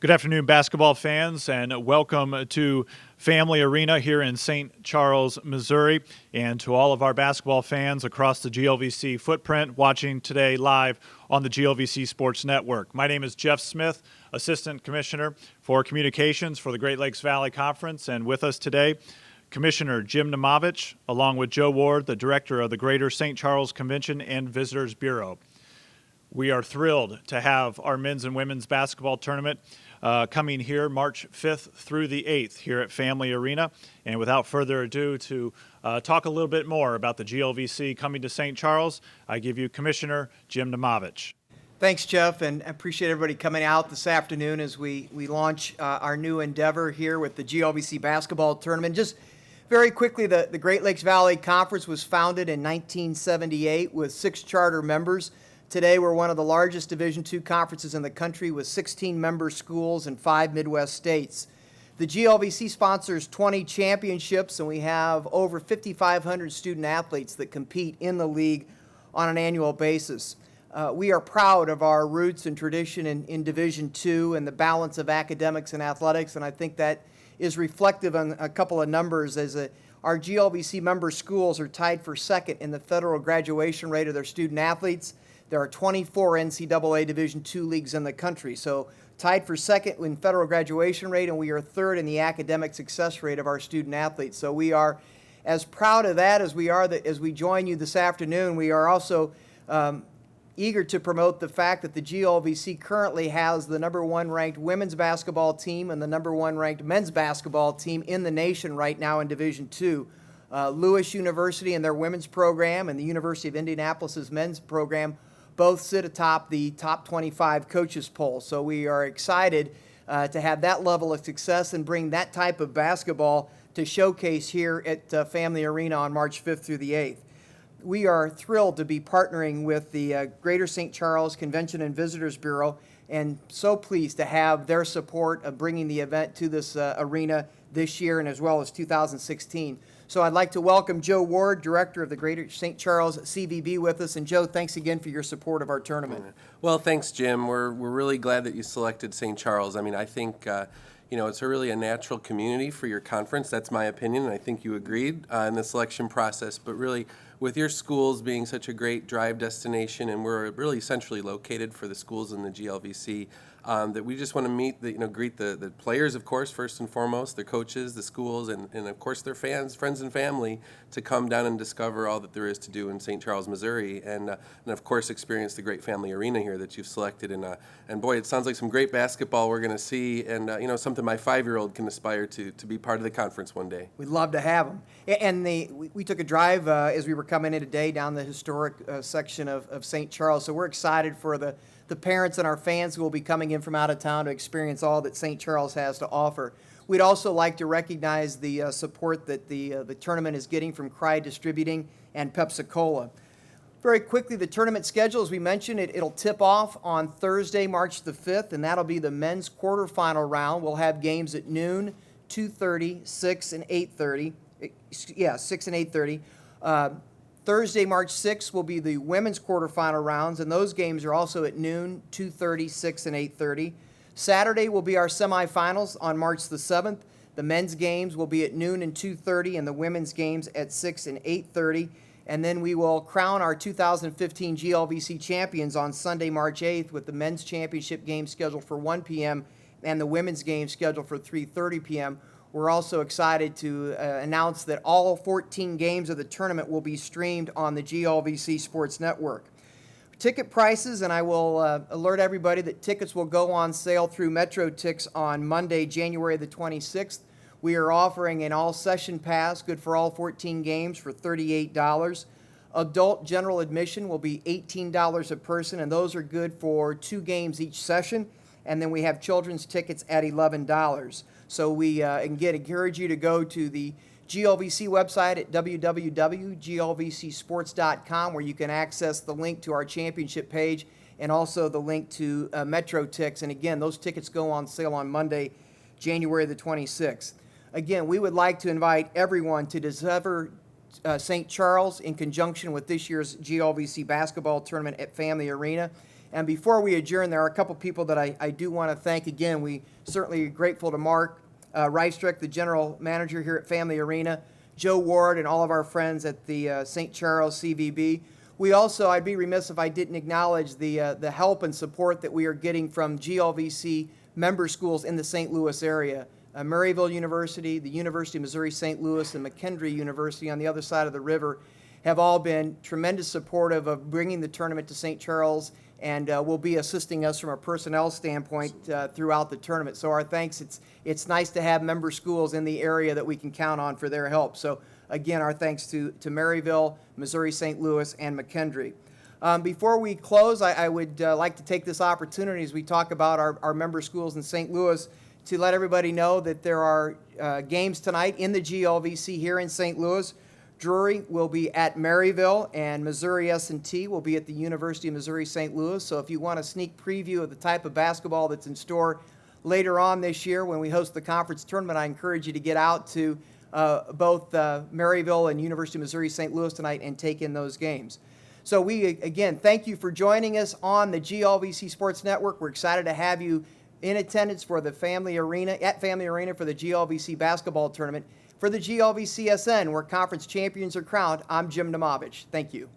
Good afternoon, basketball fans, and welcome to Family Arena here in St. Charles, Missouri, and to all of our basketball fans across the GLVC footprint watching today live on the GLVC Sports Network. My name is Jeff Smith, Assistant Commissioner for Communications for the Great Lakes Valley Conference, and with us today, Commissioner Jim Nemovich, along with Joe Ward, the Director of the Greater St. Charles Convention and Visitors Bureau. We are thrilled to have our men's and women's basketball tournament coming here March 5th through the 8th here at Family Arena. And without further ado, to talk a little bit more about the GLVC coming to St. Charles, I give you Commissioner Jim Nemovich. Thanks, Jeff, and I appreciate everybody coming out this afternoon as we launch our new endeavor here with the GLVC basketball tournament. Just very quickly, the Great Lakes Valley Conference was founded in 1978 with 6 charter members. Today, we're one of the largest Division II conferences in the country with 16 member schools in 5 Midwest states. The GLVC sponsors 20 championships, and we have over 5,500 student athletes that compete in the league on an annual basis. We are proud of our roots and tradition in Division II and the balance of academics and athletics, and I think that is reflective on a couple of numbers as our GLVC member schools are tied for second in the federal graduation rate of their student athletes. There are 24 NCAA Division II leagues in the country, so tied for second in federal graduation rate, and we are third in the academic success rate of our student athletes. So we are as proud of that as we are that as we join you this afternoon. We are also eager to promote the fact that the GLVC currently has the #1 ranked women's basketball team and the #1 ranked men's basketball team in the nation right now in Division II. Lewis University and their women's program and the University of Indianapolis's men's program both sit atop the top 25 coaches poll. So we are excited to have that level of success and bring that type of basketball to showcase here at Family Arena on March 5th through the 8th. We are thrilled to be partnering with the Greater St. Charles Convention and Visitors Bureau and so pleased to have their support of bringing the event to this arena this year and as well as 2016. So I'd like to welcome Joe Ward, Director of the Greater St. Charles CVB with us. And Joe, thanks again for your support of our tournament. Well, thanks, Jim. We're really glad that you selected St. Charles. I mean, I think it's really a natural community for your conference. That's my opinion, and I think you agreed in the selection process. But really, with your schools being such a great drive destination, and we're really centrally located for the schools in the GLVC, that we just want to greet the players, of course, first and foremost, the coaches, the schools, and of course their fans, friends and family to come down and discover all that there is to do in St. Charles, Missouri, and of course experience the great Family Arena here that you've selected. And boy, it sounds like some great basketball we're going to see, and something my 5-year-old can aspire to be part of the conference one day. We'd love to have them. And we took a drive as we were coming in today down the historic section of St. Charles, so we're excited for the parents and our fans who will be coming in from out of town to experience all that St. Charles has to offer. We'd also like to recognize the support that the tournament is getting from Cry Distributing and Pepsi-Cola. Very quickly, the tournament schedule, as we mentioned, it'll tip off on Thursday, March the 5th, and that'll be the men's quarterfinal round. We'll have games at noon, 2:30, 6, and 8:30. 6 and 8:30. Thursday, March 6th, will be the women's quarterfinal rounds, and those games are also at noon, 2:30, 6, and 8:30. Saturday will be our semifinals on March the 7th. The men's games will be at noon and 2:30, and the women's games at 6 and 8:30. And then we will crown our 2015 GLVC champions on Sunday, March 8th, with the men's championship game scheduled for 1 p.m. and the women's game scheduled for 3:30 p.m. We're also excited to announce that all 14 games of the tournament will be streamed on the GLVC Sports Network. Ticket prices, and I will alert everybody that tickets will go on sale through Metro Tix on Monday, January the 26th. We are offering an all-session pass, good for all 14 games, for $38. Adult general admission will be $18 a person, and those are good for 2 games each session. And then we have children's tickets at $11. So we encourage you to go to the GLVC website at www.glvcsports.com, where you can access the link to our championship page and also the link to Metro Tix. And again, those tickets go on sale on Monday, January the 26th. Again, we would like to invite everyone to discover St. Charles in conjunction with this year's GLVC basketball tournament at Family Arena. And before we adjourn, there are a couple people that I do want to thank again. We certainly are grateful to Mark Reistrick, the general manager here at Family Arena, Joe Ward, and all of our friends at the St. Charles CVB. We also, I'd be remiss if I didn't acknowledge the help and support that we are getting from GLVC member schools in the St. Louis area. Maryville University, the University of Missouri St. Louis, and McKendree University on the other side of the river have all been tremendous supportive of bringing the tournament to St. Charles, and will be assisting us from a personnel standpoint throughout the tournament. So our thanks. It's nice to have member schools in the area that we can count on for their help. So again, our thanks to Maryville, Missouri St. Louis, and McKendree. Before we close, I would like to take this opportunity as we talk about our member schools in St. Louis to let everybody know that there are games tonight in the GLVC here in St. Louis. Drury will be at Maryville, and Missouri S&T will be at the University of Missouri St. Louis. So if you want a sneak preview of the type of basketball that's in store later on this year when we host the conference tournament, I encourage you to get out to both Maryville and University of Missouri St. Louis tonight and take in those games. So we, again, thank you for joining us on the GLVC Sports Network. We're excited to have you in attendance for the Family Arena, at Family Arena for the GLVC basketball tournament. For the GLVCSN, where conference champions are crowned, I'm Jim Domovich. Thank you.